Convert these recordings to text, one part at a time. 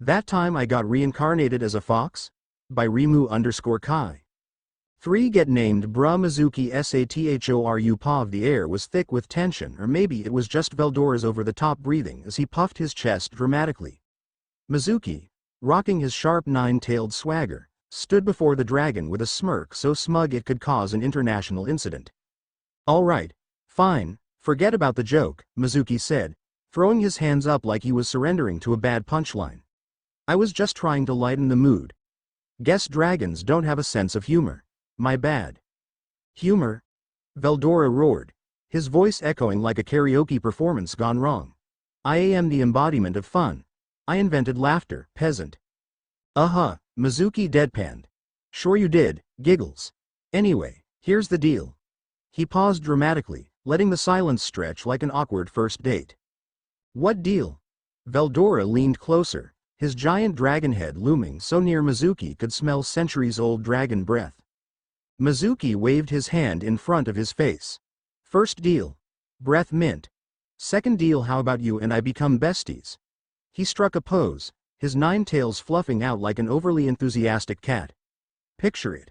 That time I got reincarnated as a fox? By Rimu_Kai. 3 Get named Bruh Mizuki Sathoru Pav. The air was thick with tension, or maybe it was just Veldora's over-the-top breathing as he puffed his chest dramatically. Mizuki, rocking his sharp 9-tailed swagger, stood before the dragon with a smirk so smug it could cause an international incident. All right, fine, forget about the joke, Mizuki said, throwing his hands up like he was surrendering to a bad punchline. I was just trying to lighten the mood. Guess dragons don't have a sense of humor. My bad. Humor? Veldora roared, his voice echoing like a karaoke performance gone wrong. I am the embodiment of fun. I invented laughter, peasant. Mizuki deadpanned. Sure you did, giggles. Anyway, here's the deal. He paused dramatically, letting the silence stretch like an awkward first date. What deal? Veldora leaned closer, his giant dragon head looming so near Mizuki could smell centuries-old dragon breath. Mizuki waved his hand in front of his face. First deal. Breath mint. Second deal, how about you and I become besties? He struck a pose, his 9 tails fluffing out like an overly enthusiastic cat. Picture it.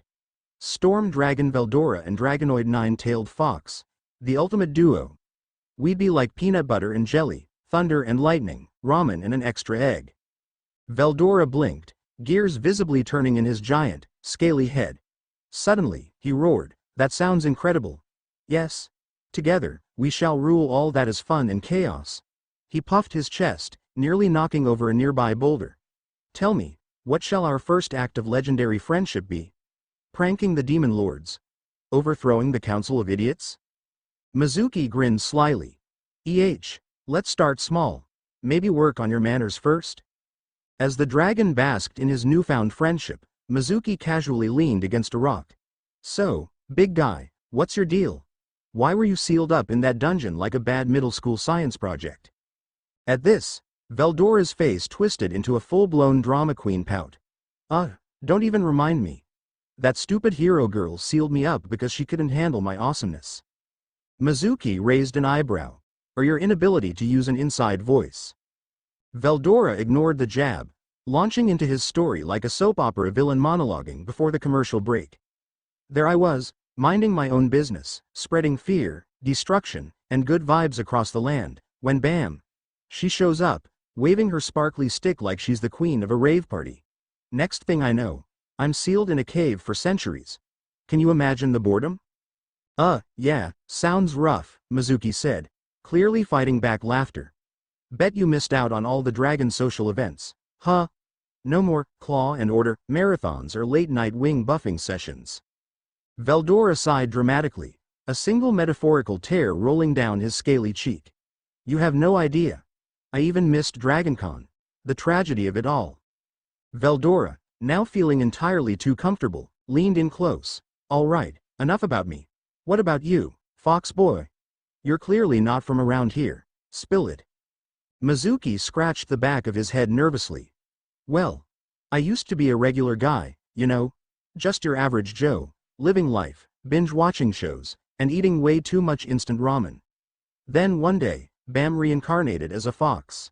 Storm Dragon Veldora and Dragonoid 9-tailed fox. The ultimate duo. We'd be like peanut butter and jelly, thunder and lightning, ramen and an extra egg. Veldora blinked, gears visibly turning in his giant, scaly head. Suddenly, he roared, that sounds incredible. Yes. Together, we shall rule all that is fun and chaos. He puffed his chest, nearly knocking over a nearby boulder. Tell me, what shall our first act of legendary friendship be? Pranking the demon lords? Overthrowing the Council of Idiots? Mizuki grinned slyly. Let's start small. Maybe work on your manners first? As the dragon basked in his newfound friendship, Mizuki casually leaned against a rock. So, big guy, what's your deal? Why were you sealed up in that dungeon like a bad middle school science project? At this, Veldora's face twisted into a full-blown drama queen pout. Don't even remind me. That stupid hero girl sealed me up because she couldn't handle my awesomeness. Mizuki raised an eyebrow, or your inability to use an inside voice. Veldora ignored the jab, launching into his story like a soap opera villain monologuing before the commercial break. There I was, minding my own business, spreading fear, destruction, and good vibes across the land, when bam! She shows up, waving her sparkly stick like she's the queen of a rave party. Next thing I know, I'm sealed in a cave for centuries. Can you imagine the boredom? Yeah, sounds rough, Mizuki said, clearly fighting back laughter. Bet you missed out on all the dragon social events. No more Claw and Order marathons or late-night wing buffing sessions. Veldora sighed dramatically, a single metaphorical tear rolling down his scaly cheek. You have no idea. I even missed DragonCon. The tragedy of it all. Veldora, now feeling entirely too comfortable, leaned in close. All right, enough about me. What about you, fox boy? You're clearly not from around here. Spill it. Mizuki scratched the back of his head nervously. Well, I used to be a regular guy, you know, just your average Joe, living life, binge-watching shows, and eating way too much instant ramen. Then one day, bam, reincarnated as a fox.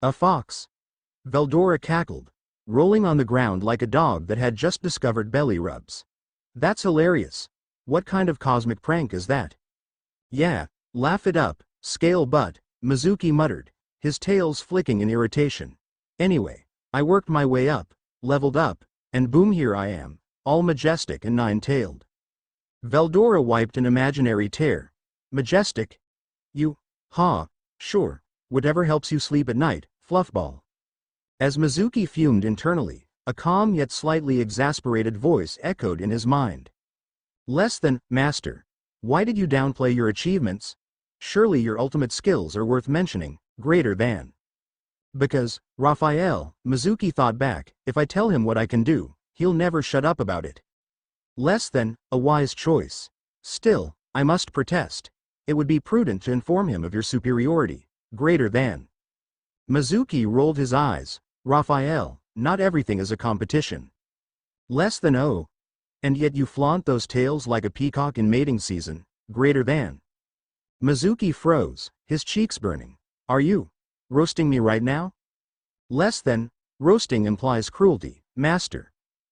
A fox? Veldora cackled, rolling on the ground like a dog that had just discovered belly rubs. That's hilarious. What kind of cosmic prank is that? Yeah, laugh it up, scale butt, Mizuki muttered, his tails flicking in irritation. Anyway, I worked my way up, leveled up, and boom, here I am, all majestic and 9-tailed. Veldora wiped an imaginary tear. Majestic? You? Sure, whatever helps you sleep at night, fluffball. As Mizuki fumed internally, a calm yet slightly exasperated voice echoed in his mind. Less than, master. Why did you downplay your achievements? Surely your ultimate skills are worth mentioning. Greater than. Because, Raphael, Mizuki thought back, if I tell him what I can do, he'll never shut up about it. Less than, a wise choice. Still, I must protest. It would be prudent to inform him of your superiority. Greater than. Mizuki rolled his eyes. Raphael, not everything is a competition. Less than, oh. And yet you flaunt those tails like a peacock in mating season. Greater than. Mizuki froze, his cheeks burning. Are you roasting me right now? Less than, Roasting implies cruelty, master.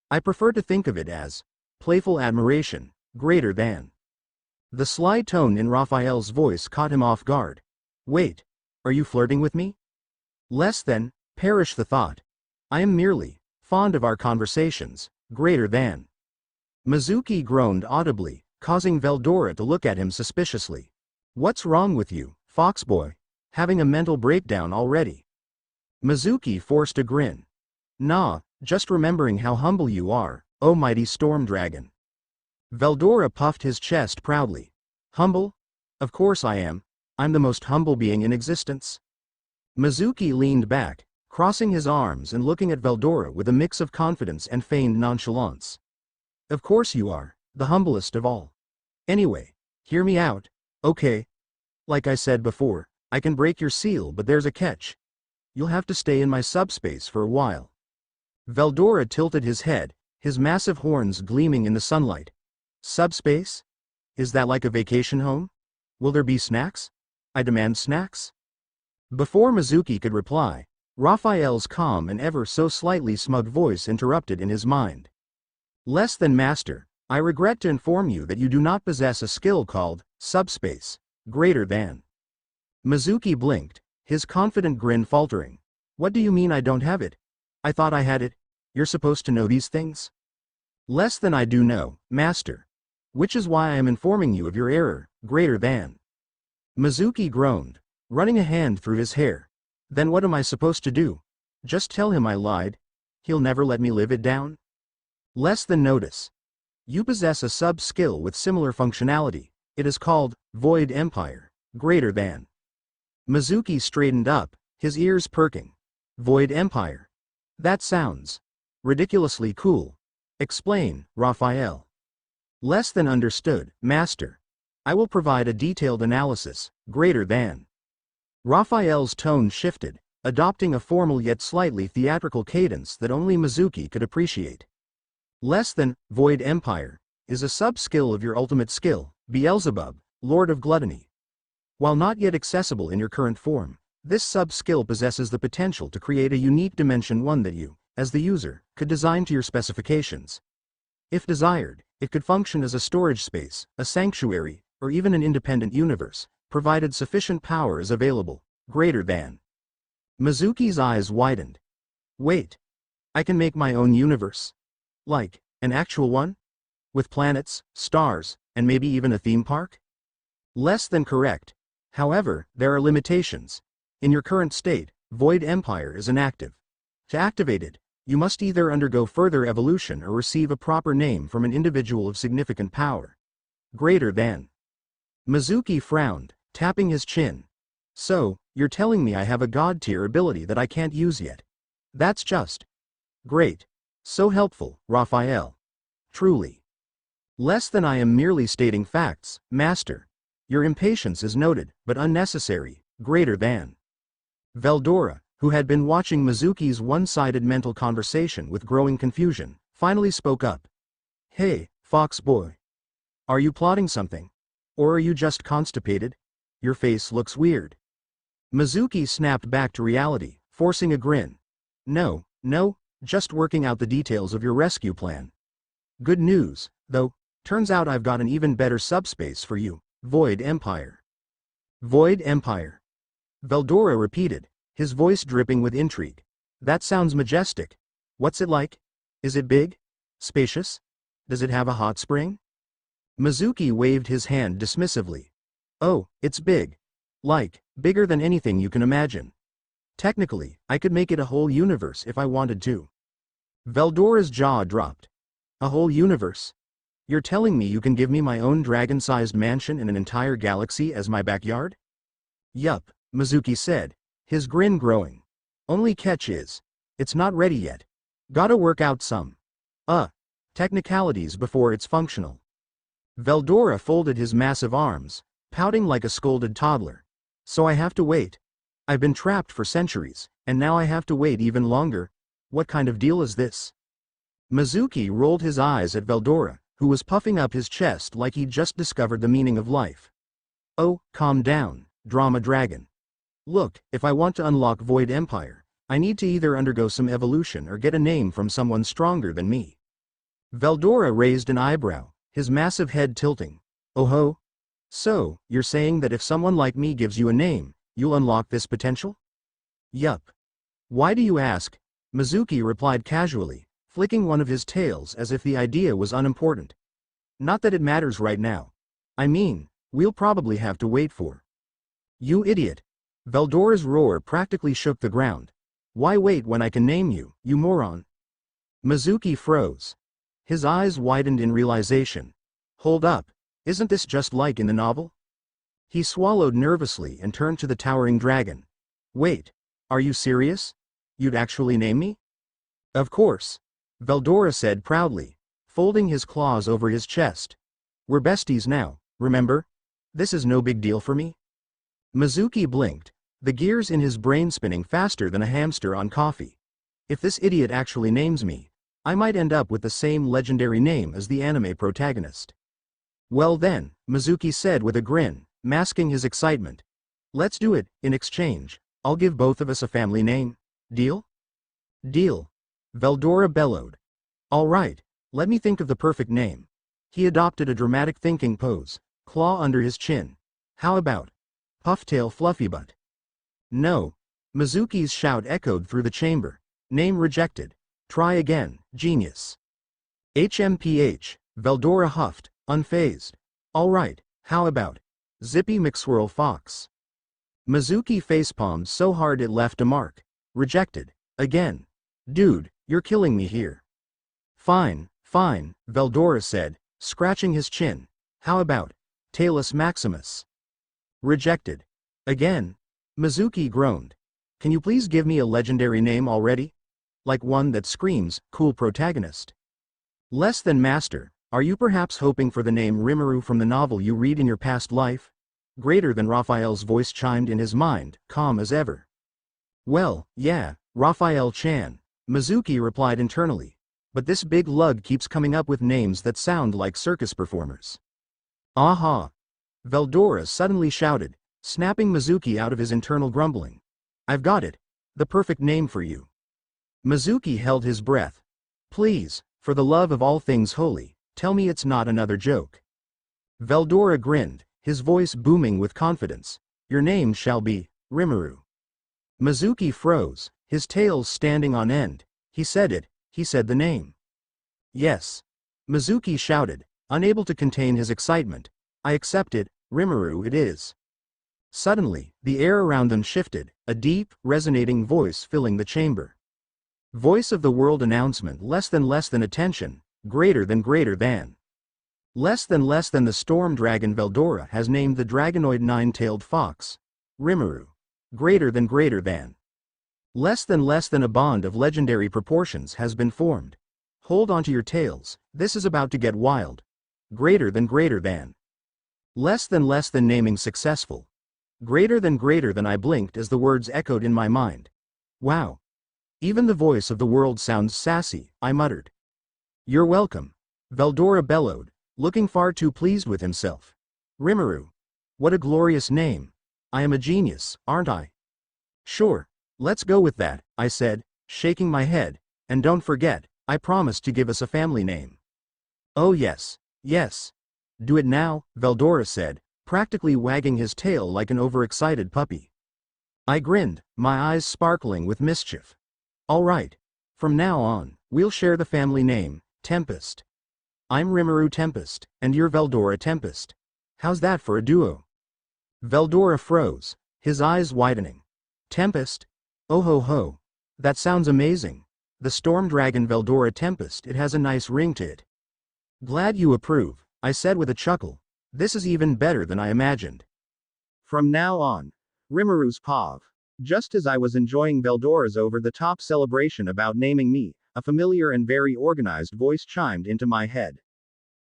I prefer to think of it as playful admiration, greater than. The sly tone in Raphael's voice caught him off guard. Wait, are you flirting with me? Less than, perish the thought. I am merely fond of our conversations, greater than. Mizuki groaned audibly, causing Veldora to look at him suspiciously. What's wrong with you, foxboy? Having a mental breakdown already? Mizuki forced a grin. Nah, just remembering how humble you are, oh mighty storm dragon. Veldora puffed his chest proudly. Humble? Of course I am. I'm the most humble being in existence. Mizuki leaned back, crossing his arms and looking at Veldora with a mix of confidence and feigned nonchalance. Of course you are, the humblest of all. Anyway, hear me out, okay? Like I said before, I can break your seal, but there's a catch. You'll have to stay in my subspace for a while. Veldora tilted his head, his massive horns gleaming in the sunlight. Subspace? Is that like a vacation home? Will there be snacks? I demand snacks. Before Mizuki could reply, Raphael's calm and ever so slightly smug voice interrupted in his mind. Less than master, I regret to inform you that you do not possess a skill called subspace, greater than. Mizuki blinked, his confident grin faltering. What do you mean I don't have it? I thought I had it. You're supposed to know these things? Less than I do know, master. Which is why I am informing you of your error, greater than. Mizuki groaned, running a hand through his hair. Then what am I supposed to do? Just tell him I lied? He'll never let me live it down? Less than notice. You possess a sub-skill with similar functionality. It is called Void Empire, greater than. Mizuki straightened up, his ears perking. Void Empire. That sounds ridiculously cool. Explain, Raphael. Less than understood, master. I will provide a detailed analysis, greater than. Raphael's tone shifted, adopting a formal yet slightly theatrical cadence that only Mizuki could appreciate. Less than, Void Empire, is a sub-skill of your ultimate skill, Beelzebub, Lord of Gluttony. While not yet accessible in your current form, this sub-skill possesses the potential to create a unique dimension, one that you, as the user, could design to your specifications. If desired, it could function as a storage space, a sanctuary, or even an independent universe, provided sufficient power is available, greater than. Mizuki's eyes widened. Wait. I can make my own universe? Like, an actual one? With planets, stars, and maybe even a theme park? Less than correct. However, there are limitations. In your current state, Void Empire is inactive. To activate it, you must either undergo further evolution or receive a proper name from an individual of significant power. Greater than. Mizuki frowned, tapping his chin. So, you're telling me I have a god-tier ability that I can't use yet? That's just great. So helpful, Raphael. Truly. Less than I am merely stating facts, master. Your impatience is noted, but unnecessary, greater than. Veldora, who had been watching Mizuki's one-sided mental conversation with growing confusion, finally spoke up. Hey, fox boy. Are you plotting something? Or are you just constipated? Your face looks weird. Mizuki snapped back to reality, forcing a grin. No, just working out the details of your rescue plan. Good news, though, turns out I've got an even better subspace for you, Void Empire. Void Empire. Veldora repeated, his voice dripping with intrigue. That sounds majestic. What's it like? Is it big? Spacious? Does it have a hot spring? Mizuki waved his hand dismissively. Oh, it's big. Like, bigger than anything you can imagine. Technically, I could make it a whole universe if I wanted to. Veldora's jaw dropped. A whole universe? You're telling me you can give me my own dragon-sized mansion in an entire galaxy as my backyard? Yup, Mizuki said, his grin growing. Only catch is, it's not ready yet. Gotta work out some technicalities before it's functional. Veldora folded his massive arms, pouting like a scolded toddler. So I have to wait. I've been trapped for centuries, and now I have to wait even longer. What kind of deal is this? Mizuki rolled his eyes at Veldora, who was puffing up his chest like he'd just discovered the meaning of life. Oh, calm down, drama dragon. Look, if I want to unlock Void Empire, I need to either undergo some evolution or get a name from someone stronger than me. Veldora raised an eyebrow, his massive head tilting. Oh ho? So, you're saying that if someone like me gives you a name, you'll unlock this potential? Yup. Why do you ask? Mizuki replied casually, flicking one of his tails as if the idea was unimportant. Not that it matters right now. I mean, we'll probably have to wait for. You idiot. Veldora's roar practically shook the ground. Why wait when I can name you, you moron? Mizuki froze. His eyes widened in realization. Hold up, isn't this just like in the novel? He swallowed nervously and turned to the towering dragon. Wait, are you serious? You'd actually name me? Of course, Veldora said proudly, folding his claws over his chest. We're besties now, remember? This is no big deal for me. Mizuki blinked, the gears in his brain spinning faster than a hamster on coffee. If this idiot actually names me, I might end up with the same legendary name as the anime protagonist. Well then, Mizuki said with a grin, masking his excitement. Let's do it. In exchange, I'll give both of us a family name. Deal? Deal. Veldora bellowed. All right, let me think of the perfect name. He adopted a dramatic thinking pose, claw under his chin. How about Pufftail Fluffybutt? No. Mizuki's shout echoed through the chamber. Name rejected. Try again, genius. HMPH, Veldora huffed, unfazed. All right, how about Zippy McSwirl Fox? Mizuki facepalmed so hard it left a mark. Rejected. Again. Dude, you're killing me here. Fine, fine, Veldora said, scratching his chin. How about Talus Maximus? Rejected. Again. Mizuki groaned. Can you please give me a legendary name already? Like one that screams, cool protagonist. Less than master, are you perhaps hoping for the name Rimuru from the novel you read in your past life? Greater than Raphael's voice chimed in his mind, calm as ever. Well, yeah, Raphael-chan, Mizuki replied internally. But this big lug keeps coming up with names that sound like circus performers. Aha! Veldora suddenly shouted, snapping Mizuki out of his internal grumbling. I've got it. The perfect name for you. Mizuki held his breath. Please, for the love of all things holy, tell me it's not another joke. Veldora grinned, his voice booming with confidence. Your name shall be Rimuru. Mizuki froze, his tails standing on end. He said it, he said the name. Yes. Mizuki shouted, unable to contain his excitement. I accept it, Rimuru it is. Suddenly, the air around them shifted, a deep, resonating voice filling the chamber. Voice of the world announcement less than attention, greater than. Less than the storm dragon Veldora has named the dragonoid nine-tailed fox. Rimuru. Greater than. Less than a bond of legendary proportions has been formed. Hold onto your tails, this is about to get wild. Greater than. Less than naming successful. Greater than. I blinked as the words echoed in my mind. Wow. Even the voice of the world sounds sassy, I muttered. You're welcome. Veldora bellowed, looking far too pleased with himself. Rimuru. What a glorious name. I am a genius, aren't I? Sure, let's go with that, I said, shaking my head, and don't forget, I promised to give us a family name. Oh yes, yes. Do it now, Veldora said, practically wagging his tail like an overexcited puppy. I grinned, my eyes sparkling with mischief. All right. From now on, we'll share the family name, Tempest. I'm Rimuru Tempest, and you're Veldora Tempest. How's that for a duo? Veldora froze, his eyes widening. Tempest? Oh ho ho. That sounds amazing. The storm dragon Veldora Tempest, it has a nice ring to it. Glad you approve, I said with a chuckle. This is even better than I imagined. From now on, Rimuru's Pav. Just as I was enjoying Veldora's over-the-top celebration about naming me, a familiar and very organized voice chimed into my head.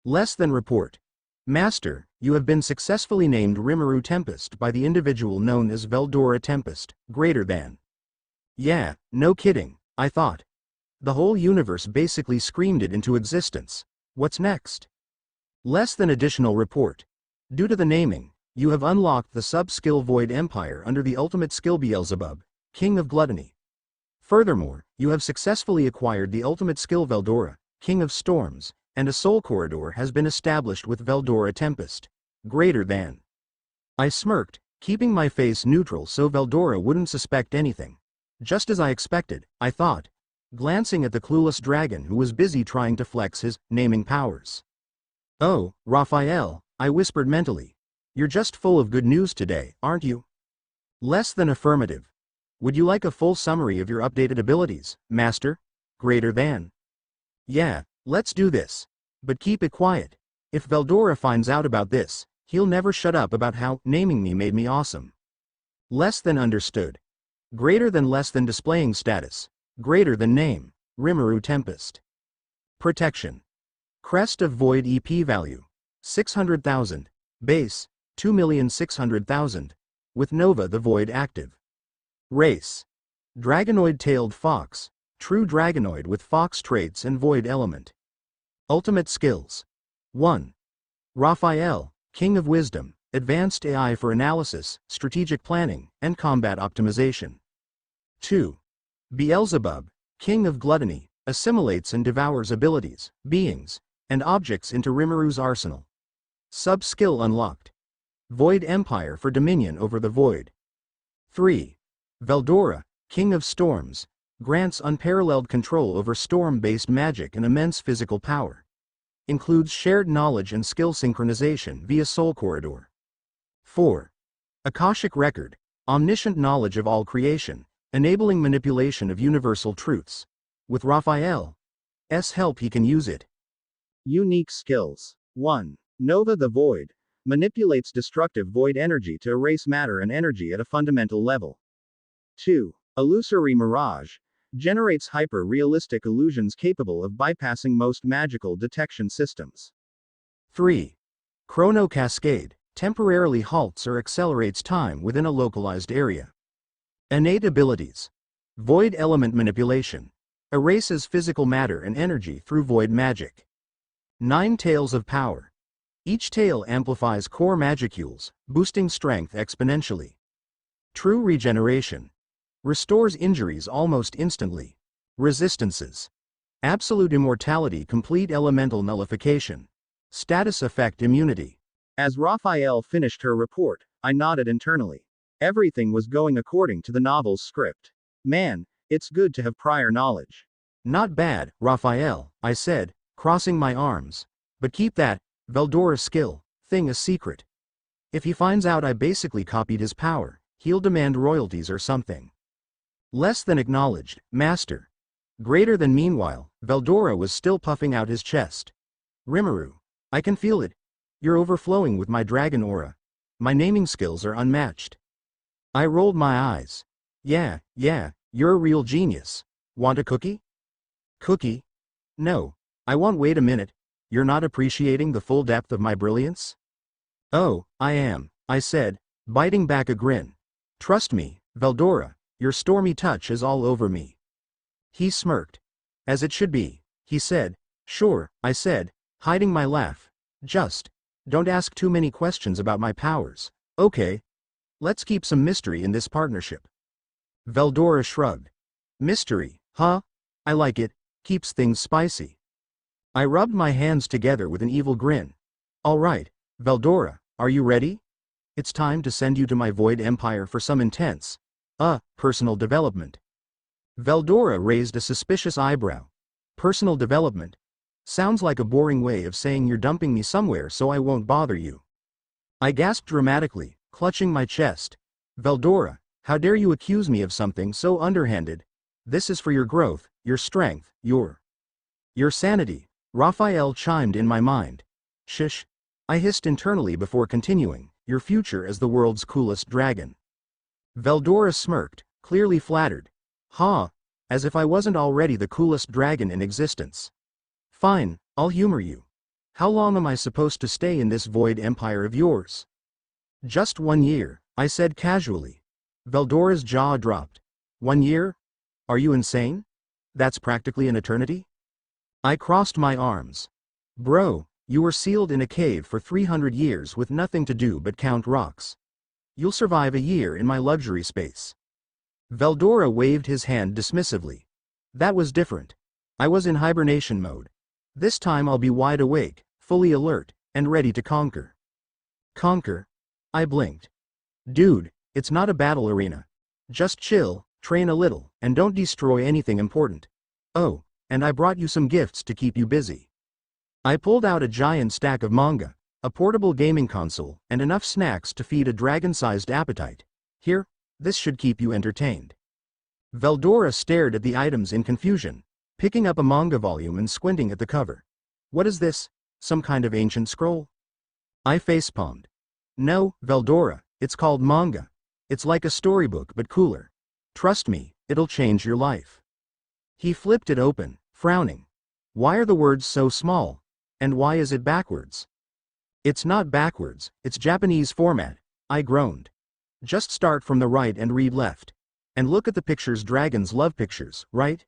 Less than report. Master, you have been successfully named Rimuru Tempest by the individual known as Veldora Tempest, greater than. Yeah, no kidding, I thought. The whole universe basically screamed it into existence. What's next? Less than additional report. Due to the naming, you have unlocked the sub-skill Void Empire under the ultimate skill Beelzebub, King of Gluttony. Furthermore, you have successfully acquired the ultimate skill Veldora, King of Storms, and a soul corridor has been established with Veldora Tempest. Greater than. I smirked, keeping my face neutral so Veldora wouldn't suspect anything. Just as I expected, I thought, glancing at the clueless dragon who was busy trying to flex his naming powers. Oh, Raphael, I whispered mentally. You're just full of good news today, aren't you? Less than affirmative. Would you like a full summary of your updated abilities, Master? Greater than. Yeah, let's do this. But keep it quiet. If Veldora finds out about this, he'll never shut up about how naming me made me awesome. Less than understood. Greater than less than displaying status. Greater than name. Rimuru Tempest. Protection. Crest of Void EP value. 600,000. Base. 2,600,000. With Nova the Void active. Race. Dragonoid-tailed fox. True dragonoid with fox traits and void element. Ultimate skills. 1. Raphael, King of Wisdom, advanced AI for analysis, strategic planning, and combat optimization. 2. Beelzebub, King of Gluttony, assimilates and devours abilities, beings, and objects into Rimuru's arsenal. Sub-skill unlocked. Void Empire for dominion over the void. 3. Veldora, King of Storms, grants unparalleled control over storm-based magic and immense physical power. Includes shared knowledge and skill synchronization via Soul Corridor. 4. Akashic Record, omniscient knowledge of all creation, enabling manipulation of universal truths. With Raphael's help he can use it. Unique skills. 1. Nova the Void, manipulates destructive void energy to erase matter and energy at a fundamental level. 2. Illusory Mirage, generates hyper-realistic illusions capable of bypassing most magical detection systems. 3. Chrono Cascade, temporarily halts or accelerates time within a localized area. Innate abilities. Void element manipulation, erases physical matter and energy through void magic. 9 Tails of Power. Each tail amplifies core magicules, boosting strength exponentially. True Regeneration. Restores injuries almost instantly. Resistances. Absolute Immortality, complete elemental nullification. Status effect immunity. As Raphael finished her report, I nodded internally. Everything was going according to the novel's script. Man, it's good to have prior knowledge. Not bad, Raphael, I said, crossing my arms. But keep that Veldora skill thing a secret. If he finds out I basically copied his power, he'll demand royalties or something. Less than acknowledged, Master. Greater than. Meanwhile, Veldora was still puffing out his chest. Rimuru, I can feel it. You're overflowing with my dragon aura. My naming skills are unmatched. I rolled my eyes. Yeah, you're a real genius. Want a cookie? Cookie? No. I want. Wait a minute. You're not appreciating the full depth of my brilliance? Oh, I am, I said, biting back a grin. Trust me, Veldora, your stormy touch is all over me. He smirked. As it should be, he said. Sure, I said, hiding my laugh. Just don't ask too many questions about my powers, okay? Let's keep some mystery in this partnership. Veldora shrugged. Mystery, huh? I like it, keeps things spicy. I rubbed my hands together with an evil grin. All right, Veldora, are you ready? It's time to send you to my Void Empire for some intense, personal development. Veldora raised a suspicious eyebrow. Personal development? Sounds like a boring way of saying you're dumping me somewhere so I won't bother you. I gasped dramatically, clutching my chest. Veldora, how dare you accuse me of something so underhanded? This is for your growth, your strength, your sanity. Raphael chimed in my mind. Shish. I hissed internally before continuing, your future as the world's coolest dragon. Veldora smirked, clearly flattered. As if I wasn't already the coolest dragon in existence. Fine, I'll humor you. How long am I supposed to stay in this void empire of yours? Just 1 year, I said casually. Veldora's jaw dropped. 1 year? Are you insane? That's practically an eternity? I crossed my arms. Bro, you were sealed in a cave for 300 years with nothing to do but count rocks. You'll survive a year in my luxury space. Veldora waved his hand dismissively. That was different. I was in hibernation mode. This time I'll be wide awake, fully alert, and ready to conquer. Conquer? I blinked. Dude, it's not a battle arena. Just chill, train a little, and don't destroy anything important. Oh, and I brought you some gifts to keep you busy. I pulled out a giant stack of manga, a portable gaming console, and enough snacks to feed a dragon-sized appetite. Here, this should keep you entertained. Veldora stared at the items in confusion, picking up a manga volume and squinting at the cover. What is this? Some kind of ancient scroll? I facepalmed. No, Veldora, it's called manga. It's like a storybook but cooler. Trust me, it'll change your life. He flipped it open, frowning. Why are the words so small? And why is it backwards? It's not backwards, it's Japanese format, I groaned. Just start from the right and read left. And look at the pictures. Dragons love pictures, right?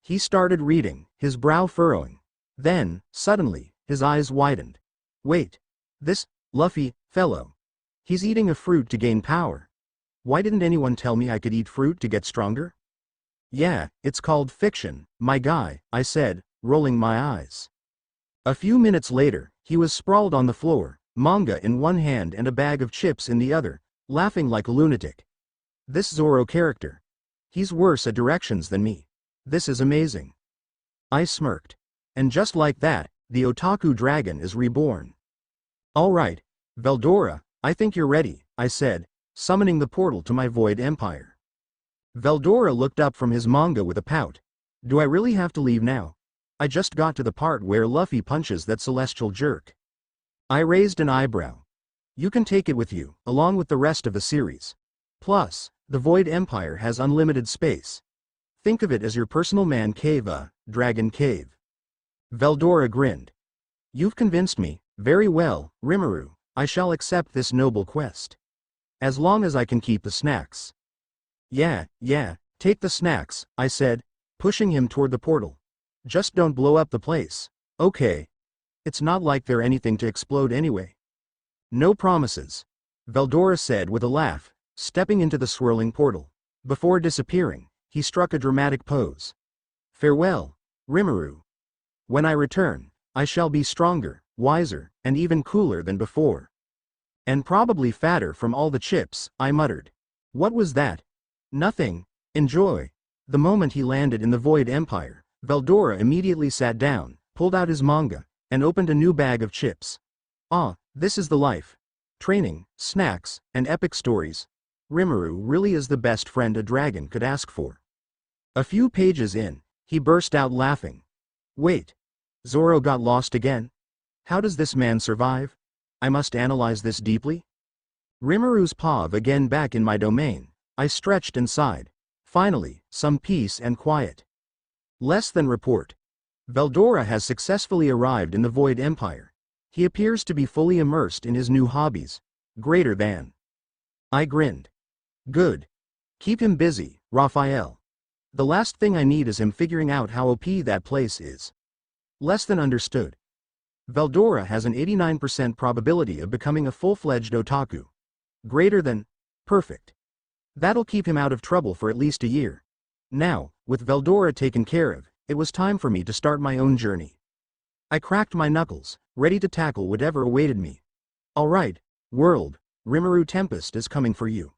He started reading, his brow furrowing. Then, suddenly, his eyes widened. Wait. This Luffy fellow. He's eating a fruit to gain power. Why didn't anyone tell me I could eat fruit to get stronger? Yeah, it's called fiction, my guy, I said, rolling my eyes. A few minutes later, he was sprawled on the floor, manga in one hand and a bag of chips in the other, laughing like a lunatic. This Zoro character. He's worse at directions than me. This is amazing. I smirked. And just like that, the otaku dragon is reborn. Alright, Veldora, I think you're ready, I said, summoning the portal to my Void Empire. Veldora looked up from his manga with a pout. Do I really have to leave now? I just got to the part where Luffy punches that celestial jerk. I raised an eyebrow. You can take it with you, along with the rest of the series. Plus, the Void Empire has unlimited space. Think of it as your personal man cave, dragon cave. Veldora grinned. You've convinced me. Very well, Rimuru, I shall accept this noble quest. As long as I can keep the snacks. Yeah, take the snacks, I said, pushing him toward the portal. Just don't blow up the place, okay? It's not like they're anything to explode anyway. No promises, Veldora said with a laugh, stepping into the swirling portal. Before disappearing, he struck a dramatic pose. Farewell, Rimuru. When I return, I shall be stronger, wiser, and even cooler than before. And probably fatter from all the chips, I muttered. What was that? Nothing. Enjoy. The moment he landed in the Void Empire, Veldora immediately sat down, pulled out his manga, and opened a new bag of chips. Ah, this is the life. Training, snacks, and epic stories. Rimuru really is the best friend a dragon could ask for. A few pages in, he burst out laughing. Wait. Zoro got lost again? How does this man survive? I must analyze this deeply. Rimuru's paw again back in my domain. I stretched and sighed. Finally, some peace and quiet. Less than report. Veldora has successfully arrived in the Void Empire. He appears to be fully immersed in his new hobbies. Greater than. I grinned. Good. Keep him busy, Raphael. The last thing I need is him figuring out how OP that place is. Less than understood. Veldora has an 89% probability of becoming a full-fledged otaku. Greater than. Perfect. That'll keep him out of trouble for at least a year. Now, with Veldora taken care of, it was time for me to start my own journey. I cracked my knuckles, ready to tackle whatever awaited me. Alright, world, Rimuru Tempest is coming for you.